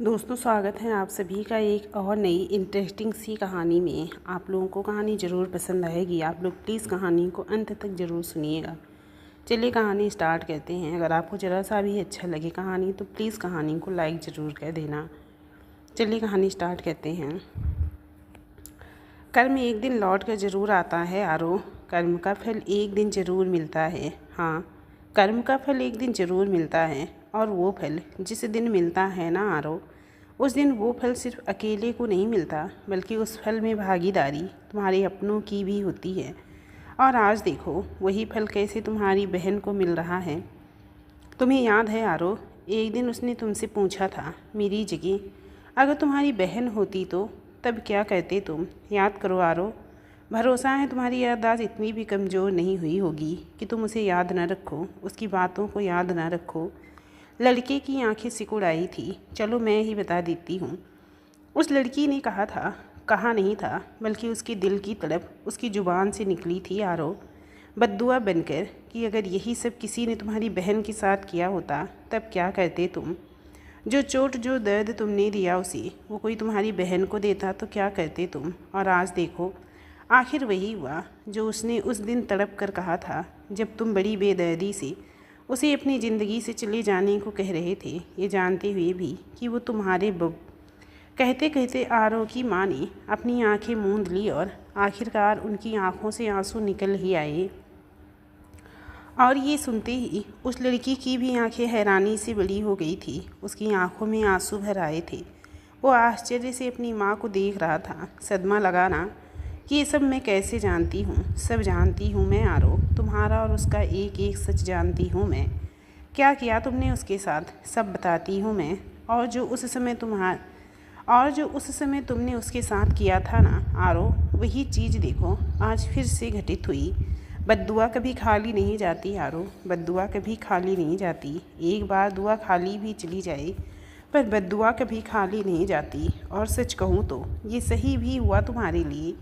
दोस्तों, स्वागत है आप सभी का एक और नई इंटरेस्टिंग सी कहानी में। आप लोगों को कहानी ज़रूर पसंद आएगी। आप लोग प्लीज़ कहानी को अंत तक ज़रूर सुनिएगा। चलिए कहानी स्टार्ट करते हैं। अगर आपको ज़रा सा भी अच्छा लगे कहानी तो प्लीज़ कहानी को लाइक ज़रूर कर देना। चलिए कहानी स्टार्ट करते हैं। कर्म एक दिन लौट कर ज़रूर आता है आरो। कर्म का फल एक दिन ज़रूर मिलता है। हाँ, कर्म का फल एक दिन ज़रूर मिलता है। और वो फल जिस दिन मिलता है ना आरो, उस दिन वो फल सिर्फ अकेले को नहीं मिलता, बल्कि उस फल में भागीदारी तुम्हारे अपनों की भी होती है। और आज देखो वही फल कैसे तुम्हारी बहन को मिल रहा है। तुम्हें याद है आरो, एक दिन उसने तुमसे पूछा था, मेरी जगह अगर तुम्हारी बहन होती तो तब क्या कहते तुम? याद करो आरो। भरोसा है तुम्हारी याददाश्त इतनी भी कमज़ोर नहीं हुई होगी कि तुम उसे याद न रखो, उसकी बातों को याद न रखो। लड़के की आंखें सिकुड़ आई थी। चलो मैं ही बता देती हूँ। उस लड़की ने कहा था, कहा नहीं था, बल्कि उसके दिल की तड़प उसकी ज़ुबान से निकली थी आरो, बद्दुआ बनकर, कि अगर यही सब किसी ने तुम्हारी बहन के साथ किया होता तब क्या करते तुम? जो चोट जो दर्द तुमने दिया उसे वो कोई तुम्हारी बहन को देता तो क्या करते तुम? और आज देखो आखिर वही हुआ जो उसने उस दिन तड़प कर कहा था, जब तुम बड़ी बेदर्दी से उसे अपनी ज़िंदगी से चले जाने को कह रहे थे, ये जानते हुए भी कि वो तुम्हारे कहते कहते आरो की माँ ने अपनी आंखें मूंद ली और आखिरकार उनकी आंखों से आंसू निकल ही आए। और ये सुनते ही उस लड़की की भी आंखें हैरानी से बड़ी हो गई थी। उसकी आंखों में आंसू भर आए थे। वो आश्चर्य से अपनी माँ को देख रहा था। सदमा लगा ना कि ये सब मैं कैसे जानती हूँ। सब जानती हूँ मैं आरो, तुम्हारा और उसका एक एक सच जानती हूँ मैं। क्या किया तुमने उसके साथ सब बताती हूँ मैं। और जो उस समय तुमने उसके साथ किया था ना आरो, वही चीज़ देखो आज फिर से घटित हुई। बद्दुआ कभी खाली नहीं जाती आरो, बद्दुआ कभी खाली नहीं जाती। एक बार दुआ खाली भी चली जाए पर बद्दुआ कभी खाली नहीं जाती। और सच कहूँ तो ये सही भी हुआ तुम्हारे लिए,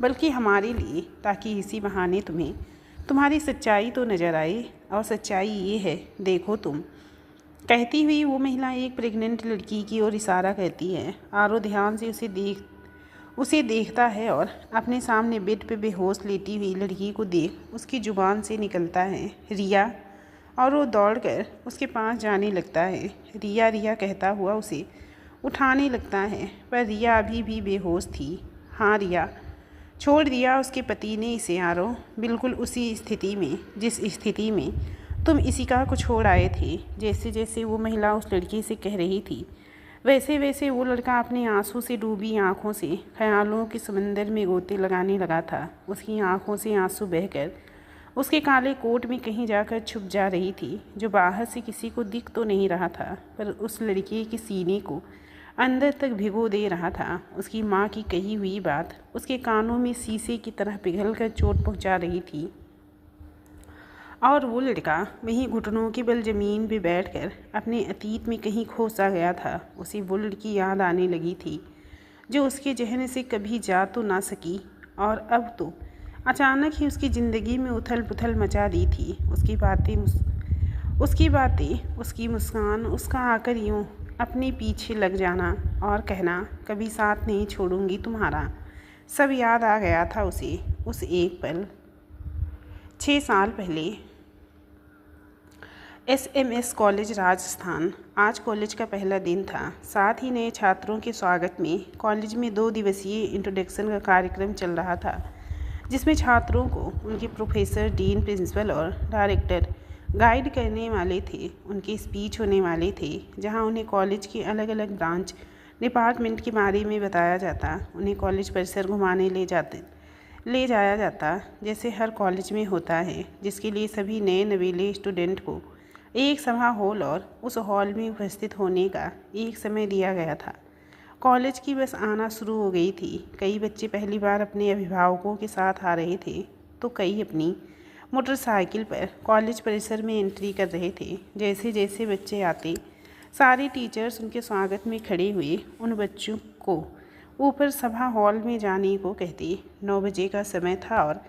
बल्कि हमारे लिए, ताकि इसी बहाने तुम्हें तुम्हारी सच्चाई तो नज़र आए। और सच्चाई ये है, देखो तुम। कहती हुई वो महिला एक प्रेग्नेंट लड़की की ओर इशारा करती है। आरो ध्यान से उसे देखता है और अपने सामने बेड पे बेहोश लेटी हुई लड़की को देख उसकी ज़ुबान से निकलता है, रिया। और वो दौड़कर उसके पास जाने लगता है। रिया रिया कहता हुआ उसे उठाने लगता है, पर रिया अभी भी बेहोश थी। हाँ रिया, छोड़ दिया उसके पति ने इसे आरो, बिल्कुल उसी स्थिति में जिस स्थिति में तुम इशिका को छोड़ आए थे। जैसे जैसे वो महिला उस लड़की से कह रही थी, वैसे वैसे वो लड़का अपने आंसू से डूबी आंखों से ख्यालों के समंदर में गोते लगाने लगा था। उसकी आंखों से आंसू बहकर उसके काले कोट में कहीं जाकर छुप जा रही थी, जो बाहर से किसी को दिख तो नहीं रहा था, पर उस लड़के के सीने को अंदर तक भिगो दे रहा था। उसकी माँ की कही हुई बात उसके कानों में शीशे की तरह पिघलकर चोट पहुँचा रही थी। और वो लड़का वहीं घुटनों के बल ज़मीन पे बैठकर अपने अतीत में कहीं खो सा गया था। उसे वो लड़की याद आने लगी थी जो उसके जहन से कभी जा तो ना सकी, और अब तो अचानक ही उसकी ज़िंदगी में उथल पुथल मचा दी थी। उसकी बातें, उसकी मुस्कान, उसका आकर यूँ अपने पीछे लग जाना और कहना, कभी साथ नहीं छोड़ूंगी तुम्हारा, सब याद आ गया था उसे। उस एक पल 6 साल पहले SMS कॉलेज राजस्थान। आज कॉलेज का पहला दिन था। साथ ही नए छात्रों के स्वागत में कॉलेज में 2 दिवसीय इंट्रोडक्शन का कार्यक्रम चल रहा था, जिसमें छात्रों को उनके प्रोफेसर, डीन, प्रिंसिपल और डायरेक्टर गाइड करने वाले थे। उनके स्पीच होने वाले थे, जहां उन्हें कॉलेज के अलग अलग ब्रांच डिपार्टमेंट के बारे में बताया जाता। उन्हें कॉलेज परिसर घुमाने ले जाया जाता, जैसे हर कॉलेज में होता है, जिसके लिए सभी नए नवेले स्टूडेंट को एक सभा हॉल और उस हॉल में उपस्थित होने का एक समय दिया गया था। कॉलेज की बस आना शुरू हो गई थी। कई बच्चे पहली बार अपने अभिभावकों के साथ आ रहे थे, तो कई अपनी मोटरसाइकिल पर कॉलेज परिसर में एंट्री कर रहे थे। जैसे जैसे बच्चे आते, सारे टीचर्स उनके स्वागत में खड़े हुए उन बच्चों को ऊपर सभा हॉल में जाने को कहते। 9 बजे का समय था और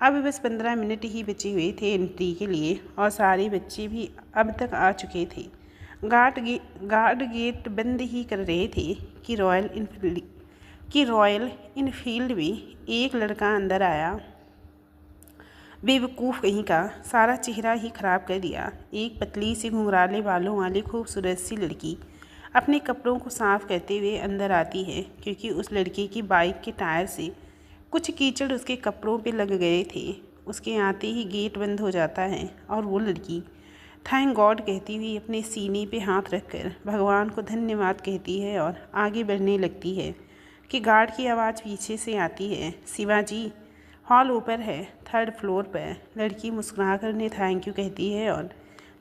अब बस 15 मिनट ही बचे हुए थे एंट्री के लिए, और सारे बच्चे भी अब तक आ चुके थे। गार्ड गेट बंद ही कर रहे थे कि रॉयल इनफील्ड में एक लड़का अंदर आया। बेवकूफ़ कहीं का, सारा चेहरा ही ख़राब कर दिया। एक पतली सी घुंघराले बालों वाली खूबसूरत सी लड़की अपने कपड़ों को साफ़ करते हुए अंदर आती है, क्योंकि उस लड़के की बाइक के टायर से कुछ कीचड़ उसके कपड़ों पे लग गए थे। उसके आते ही गेट बंद हो जाता है और वो लड़की थैंक गॉड कहती हुई अपने सीने पे हाथ रखकर भगवान को धन्यवाद कहती है और आगे बढ़ने लगती है कि गार्ड की आवाज़ पीछे से आती है, शिवाजी, हॉल ऊपर है, 3rd फ्लोर पर। लड़की मुस्कुराकर उन्हें थैंक यू कहती है और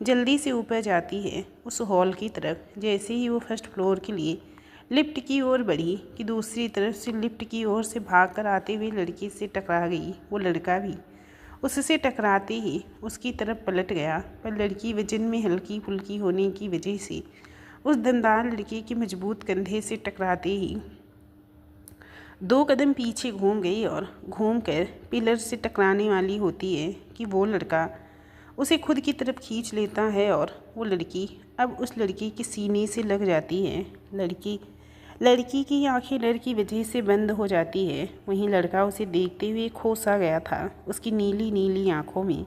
जल्दी से ऊपर जाती है उस हॉल की तरफ। जैसे ही वो 1st फ्लोर के लिए लिफ्ट की ओर बढ़ी कि दूसरी तरफ से लिफ्ट की ओर से भागकर आते हुए लड़की से टकरा गई। वो लड़का भी उससे टकराते ही उसकी तरफ पलट गया, पर लड़की वजन में हल्की फुल्की होने की वजह से उस दमदार लड़के के मजबूत कंधे से टकराते ही 2 कदम पीछे घूम गई और घूमकर पिलर से टकराने वाली होती है कि वो लड़का उसे खुद की तरफ खींच लेता है और वो लड़की अब उस लड़के के सीने से लग जाती है। लड़की की आंखें डर की वजह से बंद हो जाती है। वहीं लड़का उसे देखते हुए खो सा गया था। उसकी नीली नीली आंखों में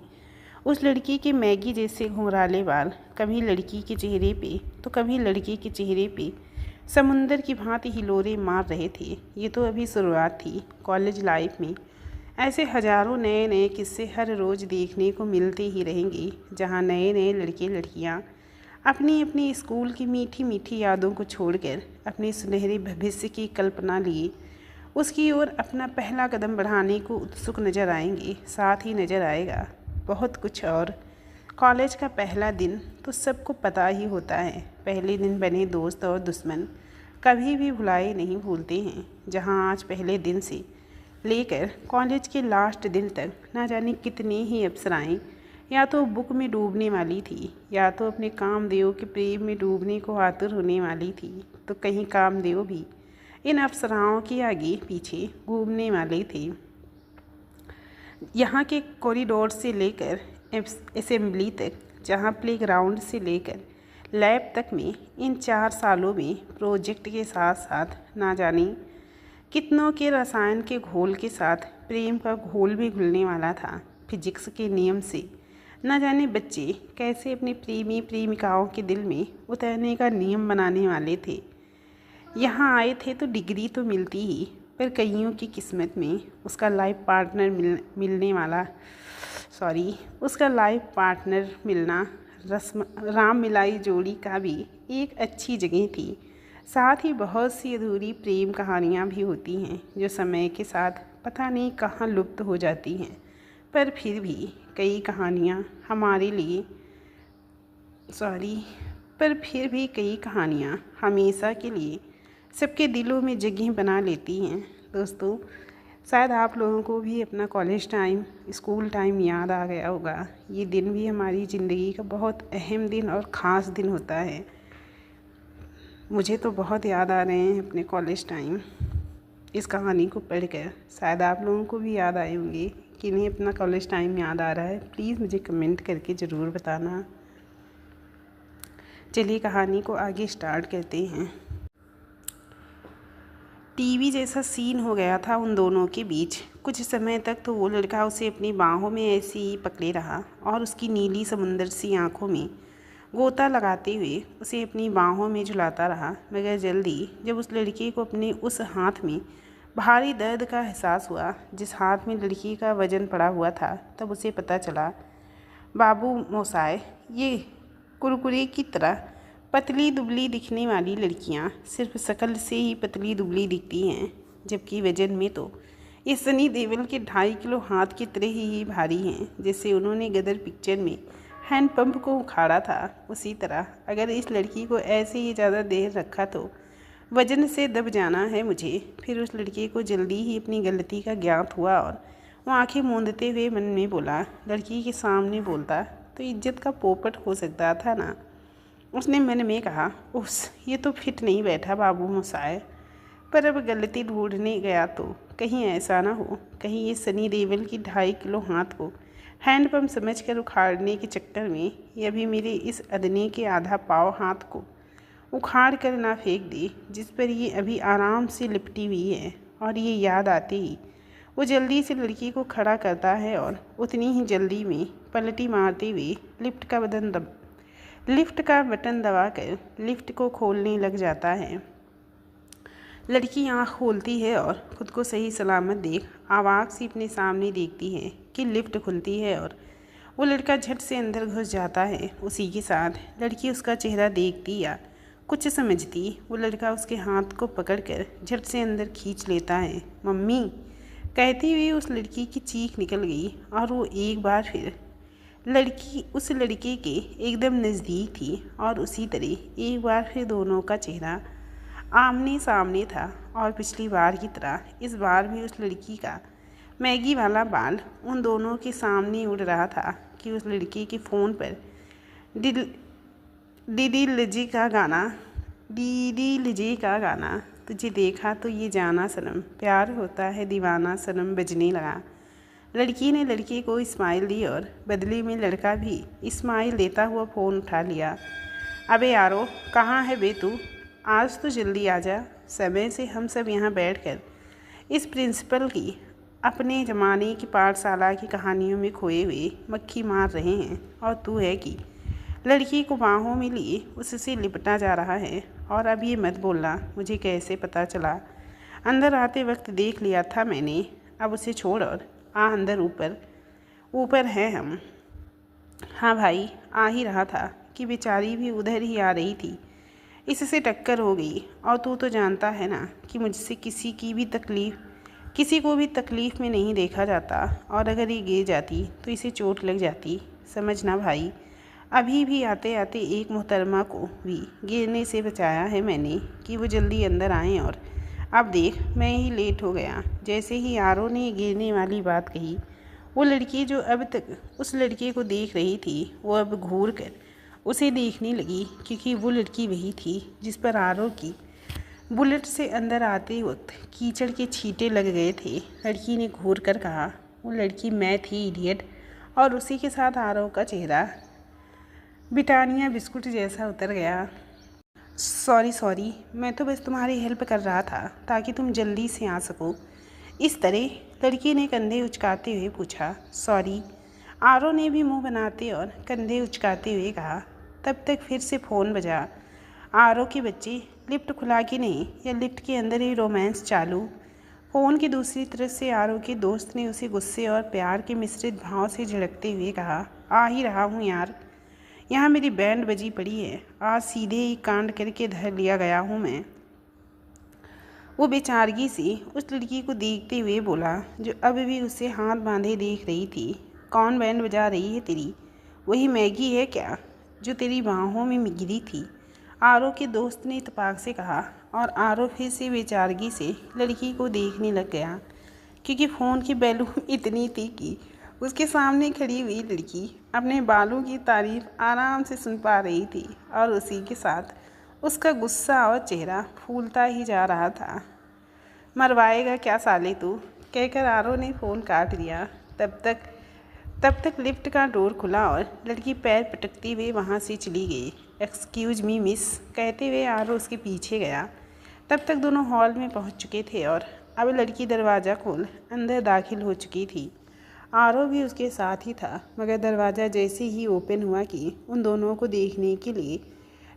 उस लड़की के मैगी जैसे घुंघराले बाल कभी लड़की के चेहरे पे तो कभी लड़के के चेहरे पे समुंदर की भांति हिलोरे मार रहे थे। ये तो अभी शुरुआत थी। कॉलेज लाइफ में ऐसे हज़ारों नए नए किस्से हर रोज़ देखने को मिलते ही रहेंगे, जहाँ नए नए लड़के लड़कियाँ अपनी अपनी स्कूल की मीठी मीठी यादों को छोड़कर अपने सुनहरे भविष्य की कल्पना लिए उसकी ओर अपना पहला कदम बढ़ाने को उत्सुक नज़र आएंगे। साथ ही नज़र आएगा बहुत कुछ और। कॉलेज का पहला दिन तो सबको पता ही होता है। पहले दिन बने दोस्त और दुश्मन कभी भी भुलाए नहीं भूलते हैं। जहां आज पहले दिन से लेकर कॉलेज के लास्ट दिन तक ना जाने कितनी ही अप्सराएं या तो बुक में डूबने वाली थी या तो अपने कामदेव के प्रेम में डूबने को आतुर होने वाली थी, तो कहीं कामदेव भी इन अप्सराओं के आगे पीछे घूमने वाले थे। यहाँ के कॉरिडोर से लेकर असेंबली तक, जहाँ प्लेग्राउंड से लेकर लैब तक में इन 4 सालों में प्रोजेक्ट के साथ साथ ना जाने कितनों के रसायन के घोल के साथ प्रेम का घोल भी घुलने वाला था। फिजिक्स के नियम से न जाने बच्चे कैसे अपने प्रेमी प्रेमिकाओं के दिल में उतरने का नियम बनाने वाले थे। यहाँ आए थे तो डिग्री तो मिलती ही, पर कईयों की किस्मत में उसका लाइफ पार्टनर मिलना राम मिलाई जोड़ी का भी एक अच्छी जगह थी। साथ ही बहुत सी अधूरी प्रेम कहानियाँ भी होती हैं जो समय के साथ पता नहीं कहाँ लुप्त हो जाती हैं, पर फिर भी कई कहानियाँ हमेशा के लिए सबके दिलों में जगह बना लेती हैं। दोस्तों, शायद आप लोगों को भी अपना कॉलेज टाइम, स्कूल टाइम याद आ गया होगा। ये दिन भी हमारी ज़िंदगी का बहुत अहम दिन और ख़ास दिन होता है। मुझे तो बहुत याद आ रहे हैं अपने कॉलेज टाइम। इस कहानी को पढ़कर शायद आप लोगों को भी याद आए होंगे कि नहीं अपना कॉलेज टाइम याद आ रहा है। प्लीज़ मुझे कमेंट करके ज़रूर बताना। चलिए कहानी को आगे स्टार्ट करते हैं। टीवी जैसा सीन हो गया था उन दोनों के बीच। कुछ समय तक तो वो लड़का उसे अपनी बाहों में ऐसे ही पकड़े रहा और उसकी नीली समुंदर सी आंखों में गोता लगाते हुए उसे अपनी बाहों में झुलाता रहा। मगर जल्दी जब उस लड़के को अपने उस हाथ में भारी दर्द का एहसास हुआ जिस हाथ में लड़की का वजन पड़ा हुआ था, तब उसे पता चला बाबू मोसाए, ये कुरकुरे की तरह पतली दुबली दिखने वाली लड़कियां सिर्फ शक्ल से ही पतली दुबली दिखती हैं, जबकि वजन में तो ये सनी देओल के 2.5 किलो हाथ की तरह ही भारी हैं। जैसे उन्होंने गदर पिक्चर में हैंडपंप को उखाड़ा था, उसी तरह अगर इस लड़की को ऐसे ही ज़्यादा देर रखा तो वजन से दब जाना है मुझे। फिर उस लड़के को जल्दी ही अपनी गलती का ज्ञात हुआ और वो आंखें मूंदते हुए मन में बोला, लड़की के सामने बोलता तो इज्जत का पोपट हो सकता था ना। उसने मन में कहा, उस ये तो फिट नहीं बैठा बाबू मोसाए। पर अब गलती ढूंढने गया तो कहीं ऐसा ना हो, कहीं ये सनी देओल की 2.5 किलो हाथ को हैंडपम्प समझकर उखाड़ने के चक्कर में ये अभी मेरे इस अदने के आधा पाव हाथ को उखाड़ कर ना फेंक दे जिस पर ये अभी आराम से लिपटी हुई है। और ये याद आते ही वो जल्दी से लड़की को खड़ा करता है और उतनी ही जल्दी में पलटी मारते हुए लिफ्ट का बटन दबाकर लिफ्ट को खोलने लग जाता है। लड़की आँख खोलती है और ख़ुद को सही सलामत देख आवाज़ से अपने सामने देखती है कि लिफ्ट खुलती है और वो लड़का झट से अंदर घुस जाता है। उसी के साथ लड़की उसका चेहरा देखती या कुछ समझती वो लड़का उसके हाथ को पकड़कर झट से अंदर खींच लेता है। मम्मी कहती हुई उस लड़की की चीख निकल गई और वो एक बार फिर लड़की उस लड़के के एकदम नज़दीक थी और उसी तरह एक बार फिर दोनों का चेहरा आमने सामने था। और पिछली बार की तरह इस बार भी उस लड़की का मैगी वाला बाल उन दोनों के सामने उड़ रहा था कि उस लड़के के फ़ोन पर दीदी लिजी का गाना तुझे देखा तो ये जाना सनम प्यार होता है दीवाना सनम बजने लगा। लड़की ने लड़के को स्माइल दी और बदले में लड़का भी स्माइल देता हुआ फ़ोन उठा लिया। अबे यारो कहाँ है बे तू, आज तो जल्दी आ जा। समय से हम सब यहाँ बैठकर इस प्रिंसिपल की अपने ज़माने की पाठशाला की कहानियों में खोए हुए मक्खी मार रहे हैं और तू है कि लड़की को बाहों में लिए उससे लिपटा जा रहा है। और अब ये मत बोलना मुझे कैसे पता चला, अंदर आते वक्त देख लिया था मैंने। अब उसे छोड़ और आ अंदर, ऊपर है हम। हाँ भाई आ ही रहा था कि बेचारी भी उधर ही आ रही थी, इससे टक्कर हो गई। और तू तो जानता है ना कि मुझसे किसी को भी तकलीफ़ में नहीं देखा जाता और अगर ये गिर जाती तो इसे चोट लग जाती, समझना भाई। अभी भी आते आते एक मोहतरमा को भी गिरने से बचाया है मैंने कि वो जल्दी अंदर आएँ। और अब देख मैं ही लेट हो गया। जैसे ही आरो ने गिरने वाली बात कही वो लड़की जो अब तक उस लड़के को देख रही थी वो अब घूर कर उसे देखने लगी क्योंकि वो लड़की वही थी जिस पर आरो की बुलेट से अंदर आते वक्त कीचड़ के छींटे लग गए थे। लड़की ने घूर कर कहा, वो लड़की मैं थी इडियट। और उसी के साथ आरो का चेहरा ब्रिटानिया बिस्कुट जैसा उतर गया। सॉरी मैं तो बस तुम्हारी हेल्प कर रहा था ताकि तुम जल्दी से आ सको। इस तरह लड़की ने कंधे उचकाते हुए पूछा। सॉरी, आरो ने भी मुंह बनाते और कंधे उचकाते हुए कहा। तब तक फिर से फ़ोन बजा। आरो के बच्चे लिफ्ट खुला कि नहीं या लिफ्ट के अंदर ही रोमांस चालू। फ़ोन की दूसरी तरफ से आरो के दोस्त ने उसे गुस्से और प्यार के मिश्रित भाव से झिड़कते हुए कहा, आ ही रहा हूँ यार, यहाँ मेरी बैंड बजी पड़ी है, आज सीधे ही कांड करके धर लिया गया हूँ मैं। वो बेचारगी से उस लड़की को देखते हुए बोला जो अब भी उसे हाथ बांधे देख रही थी। कौन बैंड बजा रही है तेरी? वही मैगी है क्या जो तेरी बाहों में गिरी थी? आरो के दोस्त ने इत्तेफाक से कहा। और आरो फिर से बेचारगी से लड़की को देखने लग गया क्योंकि फ़ोन की वॉल्यूम इतनी थी कि उसके सामने खड़ी हुई लड़की अपने बालों की तारीफ आराम से सुन पा रही थी और उसी के साथ उसका गुस्सा और चेहरा फूलता ही जा रहा था। मरवाएगा क्या साले तू, कहकर आरो ने फ़ोन काट दिया। तब तक लिफ्ट का डोर खुला और लड़की पैर पटकती हुए वहाँ से चली गई। एक्सक्यूज़ मी मिस, कहते हुए आरो उसके पीछे गया। तब तक दोनों हॉल में पहुँच चुके थे और अब लड़की दरवाज़ा खोल अंदर दाखिल हो चुकी थी। आरो भी उसके साथ ही था, मगर दरवाज़ा जैसे ही ओपन हुआ कि उन दोनों को देखने के लिए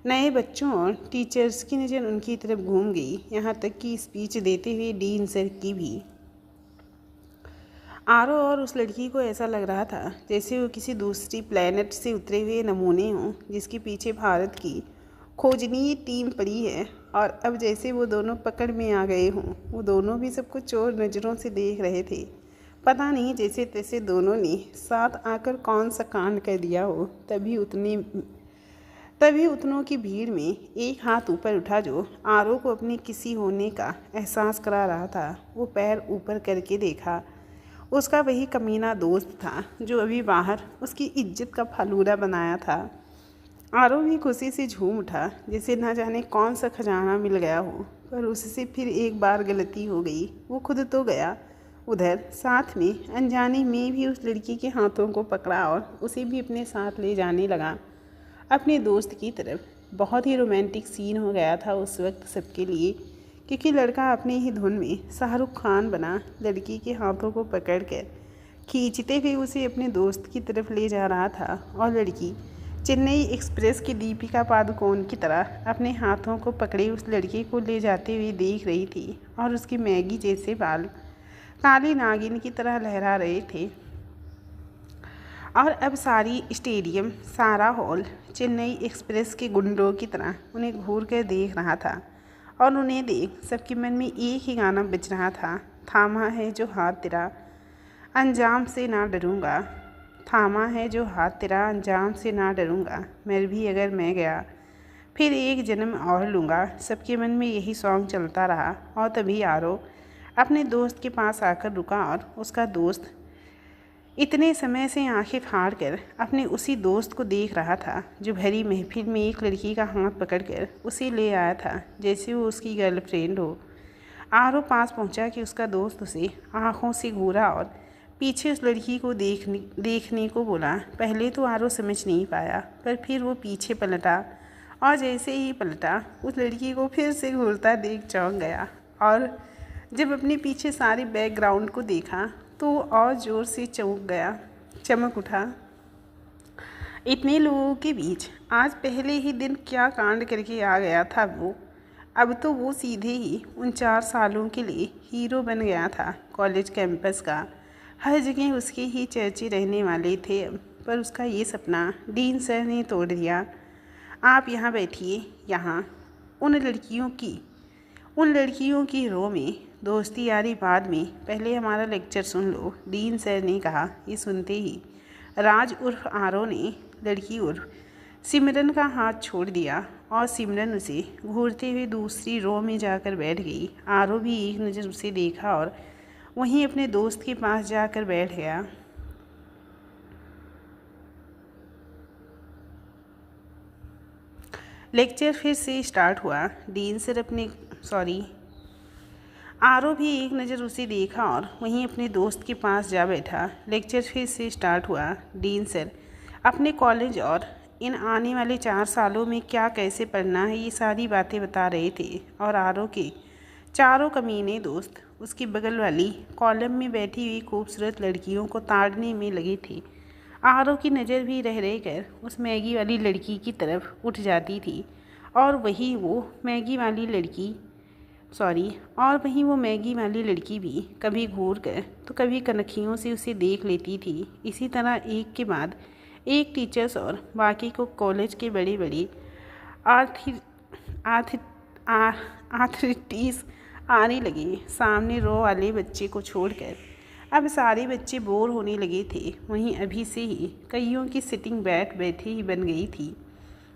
नए बच्चों और टीचर्स की नज़र उनकी तरफ घूम गई। यहाँ तक कि स्पीच देते हुए डीन सर की भी। आरो और उस लड़की को ऐसा लग रहा था जैसे वो किसी दूसरी प्लेनेट से उतरे हुए नमूने हों जिसके पीछे भारत की खोजनीय टीम पड़ी है। और अब जैसे वो दोनों पकड़ में आ गए हों। वो दोनों भी सबको चोर नज़रों से देख रहे थे। पता नहीं जैसे तैसे दोनों ने साथ आकर कौन सा कांड कर दिया हो। तभी उतनों की भीड़ में एक हाथ ऊपर उठा जो आरो को अपने किसी होने का एहसास करा रहा था। वो पैर ऊपर करके देखा। उसका वही कमीना दोस्त था जो अभी बाहर उसकी इज्जत का फालूदा बनाया था। आरो भी खुशी से झूम उठा जैसे न जाने कौन सा खजाना मिल गया हो। पर उससे फिर एक बार गलती हो गई। वो खुद तो गया, उधर साथ में अनजाने में भी उस लड़की के हाथों को पकड़ा और उसे भी अपने साथ ले जाने लगा अपने दोस्त की तरफ। बहुत ही रोमांटिक सीन हो गया था उस वक्त सबके लिए, क्योंकि लड़का अपने ही धुन में शाहरुख खान बना लड़की के हाथों को पकड़कर खींचते हुए उसे अपने दोस्त की तरफ ले जा रहा था और लड़की चेन्नई एक्सप्रेस की दीपिका पादुकोण की तरह अपने हाथों को पकड़े उस लड़के को ले जाते हुए देख रही थी और उसके मैगी जैसे बाल काली नागिन की तरह लहरा रहे थे। और अब सारी स्टेडियम, सारा हॉल चेन्नई एक्सप्रेस के गुंडों की तरह उन्हें घूर कर देख रहा था और उन्हें देख सबके मन में एक ही गाना बज रहा था, थामा है जो हाथ तेरा अंजाम से ना डरूंगा, थामा है जो हाथ तेरा अंजाम से ना डरूंगा, मैं भी अगर मैं गया फिर एक जन्म और लूँगा। सबके मन में यही सॉन्ग चलता रहा और तभी आरो अपने दोस्त के पास आकर रुका और उसका दोस्त इतने समय से आंखें फाड़ कर अपने उसी दोस्त को देख रहा था जो भरी महफिल में एक लड़की का हाथ पकड़कर उसे ले आया था जैसे वो उसकी गर्लफ्रेंड हो। आरो पास पहुंचा कि उसका दोस्त उसे आंखों से घूरा और पीछे उस लड़की को देखने को बोला। पहले तो आरो समझ नहीं पाया, पर फिर वो पीछे पलटा और जैसे ही पलटा उस लड़की को फिर से घूरता देख चौंक गया और जब अपने पीछे सारे बैकग्राउंड को देखा तो और ज़ोर से चमक उठा। इतने लोगों के बीच आज पहले ही दिन क्या कांड करके आ गया था वो। अब तो वो सीधे ही उन 4 सालों के लिए हीरो बन गया था कॉलेज कैंपस का। हर जगह उसके ही चर्चे रहने वाले थे अब, पर उसका ये सपना डीन सर ने तोड़ दिया। आप यहाँ बैठिए, यहाँ उन लड़कियों की रो में दोस्ती यारी बाद में, पहले हमारा लेक्चर सुन लो, डीन सर ने कहा। ये सुनते ही राज उर्फ आरो ने लड़की उर्फ सिमरन का हाथ छोड़ दिया और सिमरन उसे घूरते हुए दूसरी रो में जाकर बैठ गई। आरो भी एक नज़र उसे देखा और वहीं अपने दोस्त के पास जाकर बैठ गया। लेक्चर फिर से स्टार्ट हुआ। डीन सर आरो भी एक नज़र उसे देखा और वहीं अपने दोस्त के पास जा बैठा। लेक्चर फिर से स्टार्ट हुआ। डीन सर अपने कॉलेज और इन आने वाले 4 सालों में क्या कैसे पढ़ना है ये सारी बातें बता रहे थे और आरो के चारों कमीने दोस्त उसकी बगल वाली कॉलम में बैठी हुई खूबसूरत लड़कियों को ताड़ने में लगे थे। आरो की नज़र भी रह कर उस मैगी वाली लड़की की तरफ उठ जाती थी और वहीं वो मैगी वाली लड़की भी कभी घूर कर तो कभी कनखियों से उसे देख लेती थी। इसी तरह एक के बाद एक टीचर्स और बाकी को कॉलेज के बड़े बड़े आथॉरिटीज़ आने लगे सामने रो वाले बच्चे को छोड़कर। अब सारे बच्चे बोर होने लगे थे। वहीं अभी से ही कईयों की सिटिंग बैठे ही बन गई थी।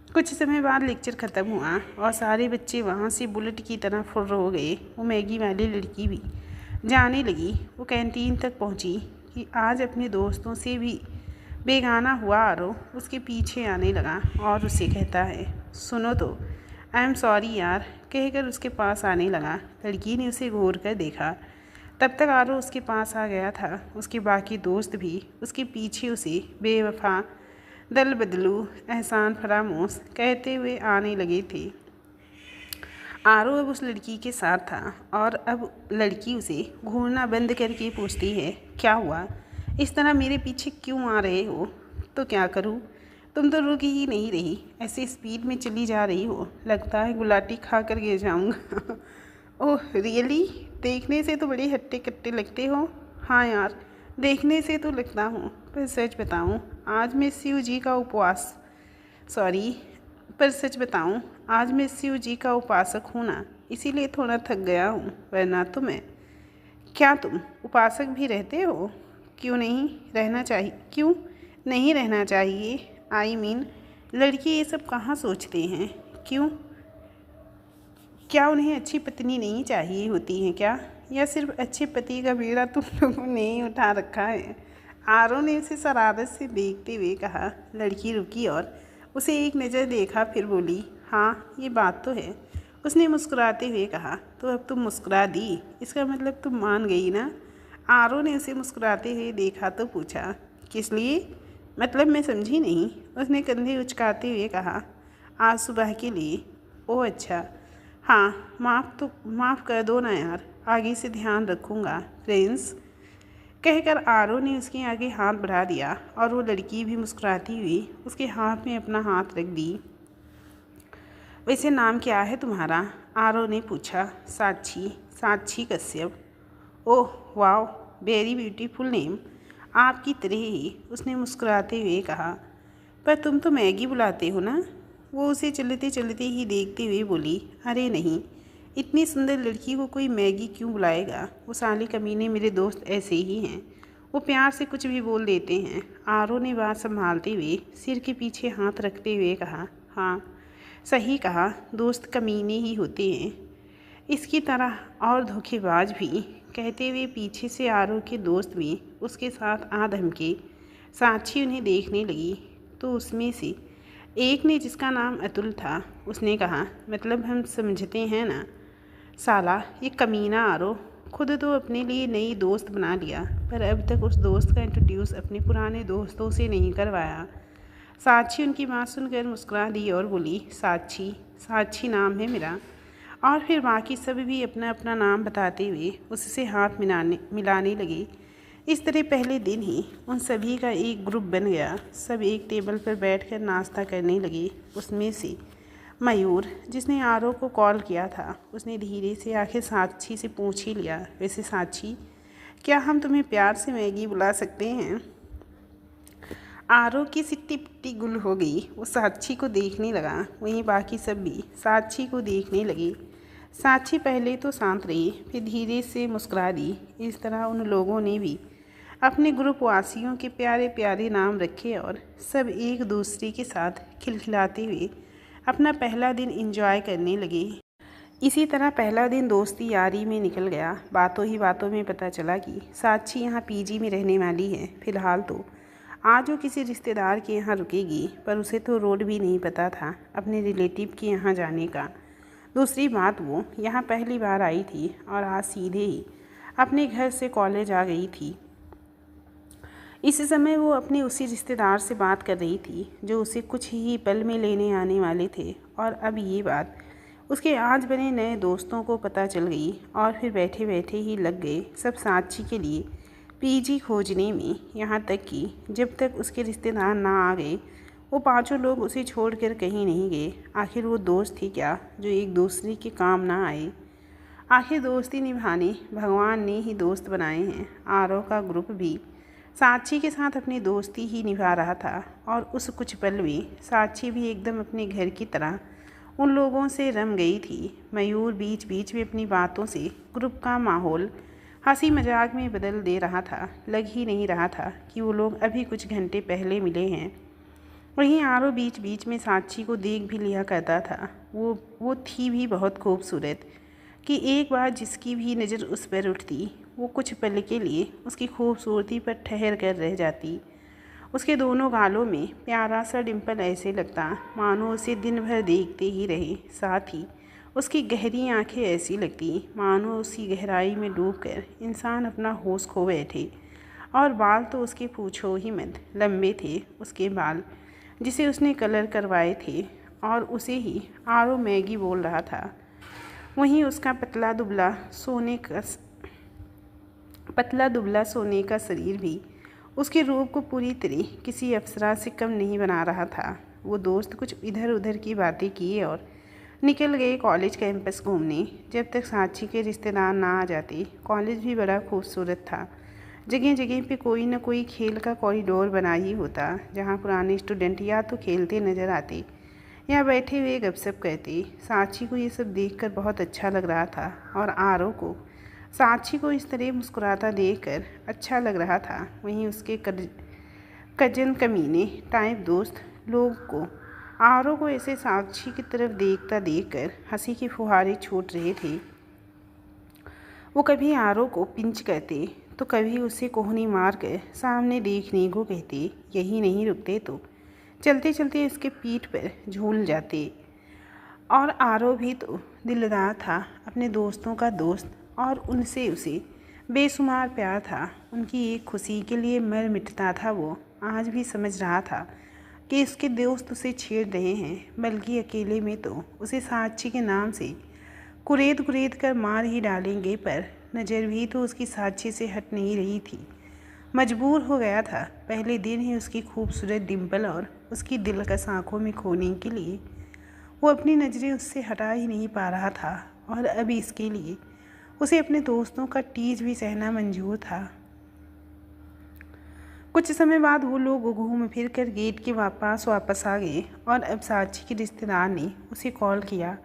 कुछ समय बाद लेक्चर ख़त्म हुआ और सारे बच्चे वहाँ से बुलेट की तरह फुर्र हो गए। वो मैगी वाली लड़की भी जाने लगी। वो कैंटीन तक पहुँची कि आज अपने दोस्तों से भी बेगाना हुआ आरो उसके पीछे आने लगा और उसे कहता है, सुनो तो, आई एम सॉरी यार, कहकर उसके पास आने लगा। लड़की ने उसे घूर कर देखा। तब तक आरो उसके पास आ गया था। उसके बाकी दोस्त भी उसके पीछे उसे बेवफा, दल बदलू, एहसान फरामोश कहते हुए आने लगे थे। आरो अब उस लड़की के साथ था और अब लड़की उसे घूरना बंद करके पूछती है, क्या हुआ, इस तरह मेरे पीछे क्यों आ रहे हो? तो क्या करूँ, तुम तो रुक ही नहीं रही, ऐसे स्पीड में चली जा रही हो, लगता है गुलाटी खा कर गिर जाऊँगा। ओह रियली, देखने से तो बड़े हट्टे कट्टे लगते हो। हाँ यार, देखने से तो लगता हूँ, पर सच बताऊँ आज मैं शिव जी का उपासक हूँ ना, इसीलिए थोड़ा थक गया हूँ, वरना तो मैं। क्या तुम उपासक भी रहते हो? क्यों नहीं रहना चाहिए? आई मीन लड़के ये सब कहाँ सोचते हैं? क्या उन्हें अच्छी पत्नी नहीं चाहिए होती है क्या, या सिर्फ अच्छे पति का बेड़ा तुम लोगों ने ही उठा रखा है? आरो ने उसे शरारत से देखते हुए कहा। लड़की रुकी और उसे एक नज़र देखा, फिर बोली, हाँ ये बात तो है। उसने मुस्कुराते हुए कहा, तो अब तुम मुस्कुरा दी, इसका मतलब तुम मान गई ना? आरो ने उसे मुस्कुराते हुए देखा तो पूछा, किस लिए? मतलब मैं समझी नहीं। उसने कंधे उचकाते हुए कहा, आज सुबह के लिए। ओह अच्छा, हाँ माफ़ कर दो ना यार, आगे से ध्यान रखूँगा प्रिंस। कहकर आरो ने उसके आगे हाथ बढ़ा दिया और वो लड़की भी मुस्कुराती हुई उसके हाथ में अपना हाथ रख दी। वैसे नाम क्या है तुम्हारा? आरो ने पूछा। Sakshi, Sakshi Kashyap. Oh wow, very beautiful name. आपकी तरह ही, उसने मुस्कुराते हुए कहा। पर तुम तो मैगी बुलाते हो ना? वो उसे चलते चलते ही देखते हुए बोली, अरे नहीं, इतनी सुंदर लड़की को कोई मैगी क्यों बुलाएगा? वो साले कमीने मेरे दोस्त ऐसे ही हैं, वो प्यार से कुछ भी बोल देते हैं। आरो ने बात संभालते हुए सिर के पीछे हाथ रखते हुए कहा, हाँ सही कहा, दोस्त कमीने ही होते हैं, इसकी तरह और धोखेबाज भी। कहते हुए पीछे से आरो के दोस्त भी उसके साथ आ धमके। साक्षी उन्हें देखने लगी तो उसमें से एक ने, जिसका नाम अतुल था, उसने कहा, मतलब हम समझते हैं ना साला ये कमीना आरो, खुद तो अपने लिए नई दोस्त बना लिया पर अब तक उस दोस्त का इंट्रोड्यूस अपने पुराने दोस्तों से नहीं करवाया। साक्षी उनकी बात सुनकर मुस्कुरा दी और बोली, साक्षी, साक्षी नाम है मेरा। और फिर बाकी सब भी अपना अपना नाम बताते हुए उससे हाथ मिलाने लगे। इस तरह पहले दिन ही उन सभी का एक ग्रुप बन गया। सब एक टेबल पर बैठकर नाश्ता करने लगे। उसमें से मयूर, जिसने आरो को कॉल किया था, उसने धीरे से आखिर साक्षी से पूछ ही लिया, वैसे साक्षी, क्या हम तुम्हें प्यार से मैगी बुला सकते हैं? आरो की सिट्टी पिट्टी गुल हो गई। वो साक्षी को देखने लगा, वहीं बाकी सब भी साक्षी को देखने लगे। साक्षी पहले तो शांत रही, फिर धीरे से मुस्कुरा दी। इस तरह उन लोगों ने भी अपने ग्रुप वासियों के प्यारे प्यारे नाम रखे और सब एक दूसरे के साथ खिलखिलाते हुए अपना पहला दिन एंजॉय करने लगे। इसी तरह पहला दिन दोस्ती यारी में निकल गया। बातों ही बातों में पता चला कि साक्षी यहाँ पीजी में रहने वाली है। फ़िलहाल तो आज वो किसी रिश्तेदार के यहाँ रुकेगी, पर उसे तो रोड भी नहीं पता था अपने रिलेटिव के यहाँ जाने का। दूसरी बात, वो यहाँ पहली बार आई थी और आज सीधे ही अपने घर से कॉलेज आ गई थी। इस समय वो अपने उसी रिश्तेदार से बात कर रही थी जो उसे कुछ ही पल में लेने आने वाले थे। और अब ये बात उसके आज बने नए दोस्तों को पता चल गई और फिर बैठे बैठे ही लग गए सब साक्षी के लिए पीजी खोजने में। यहाँ तक कि जब तक उसके रिश्तेदार ना आ गए वो पांचों लोग उसे छोड़कर कहीं नहीं गए। आखिर वो दोस्त थी क्या जो एक दूसरे के काम ना आए? आखिर दोस्ती निभाने भगवान ने ही दोस्त बनाए हैं। आरव का ग्रुप भी साक्षी के साथ अपनी दोस्ती ही निभा रहा था और उस कुछ पल में साक्षी भी एकदम अपने घर की तरह उन लोगों से रम गई थी। मयूर बीच बीच में अपनी बातों से ग्रुप का माहौल हंसी मजाक में बदल दे रहा था। लग ही नहीं रहा था कि वो लोग अभी कुछ घंटे पहले मिले हैं। वहीं आरो बीच बीच में साक्षी को देख भी लिया करता था। वो थी भी बहुत खूबसूरत कि एक बार जिसकी भी नज़र उस पर उठती वो कुछ पल के लिए उसकी खूबसूरती पर ठहर कर रह जाती। उसके दोनों गालों में प्यारा सा डिम्पल ऐसे लगता मानो उसे दिन भर देखते ही रहे। साथ ही उसकी गहरी आंखें ऐसी लगती मानो उसी गहराई में डूबकर इंसान अपना होश खो बैठे। और बाल तो उसके पूछो ही मत, लंबे थे उसके बाल जिसे उसने कलर करवाए थे और उसे ही आरो मैगी बोल रहा था। वहीं उसका पतला दुबला सोने का शरीर भी उसके रूप को पूरी तरह किसी अप्सरा से कम नहीं बना रहा था। वो दोस्त कुछ इधर उधर की बातें किए और निकल गए कॉलेज कैंपस घूमने। जब तक साक्षी के रिश्तेदार ना आ जाते कॉलेज भी बड़ा खूबसूरत था। जगह जगह पे कोई न कोई खेल का कॉरिडोर बना ही होता जहाँ पुराने स्टूडेंट या तो खेलते नज़र आते या बैठे हुए गपशप करते। साक्षी को ये सब देखकर बहुत अच्छा लग रहा था और आरो को साक्षी को इस तरह मुस्कुराता देखकर अच्छा लग रहा था। वहीं उसके कजन कमीने टाइप दोस्त लोग को आरो को ऐसे साक्षी की तरफ देखकर हंसी के फुहारे छूट रहे थे। वो कभी आरो को पिंच करते तो कभी उसे कोहनी मार कर सामने देखने को कहते। यही नहीं रुकते तो चलते चलते इसके पीठ पर झूल जाते। और आरो भी तो दिलदार था, अपने दोस्तों का दोस्त, और उनसे उसे बेशुमार प्यार था। उनकी एक खुशी के लिए मर मिटता था। वो आज भी समझ रहा था कि उसके दोस्त उसे छेड़ रहे हैं, बल्कि अकेले में तो उसे साक्षी के नाम से कुरेद कुरेद कर मार ही डालेंगे, पर नज़र भी तो उसकी साक्षी से हट नहीं रही थी। मजबूर हो गया था पहले दिन ही उसकी खूबसूरत डिम्पल और उसकी दिलकश आँखों में खोने के लिए। वो अपनी नज़रें उससे हटा ही नहीं पा रहा था, और अब इसके लिए उसे अपने दोस्तों का टीज भी सहना मंजूर था। कुछ समय बाद वो लोग घूम फिर कर गेट के वापस आ गए, और अब साक्षी के रिश्तेदार ने उसे कॉल किया।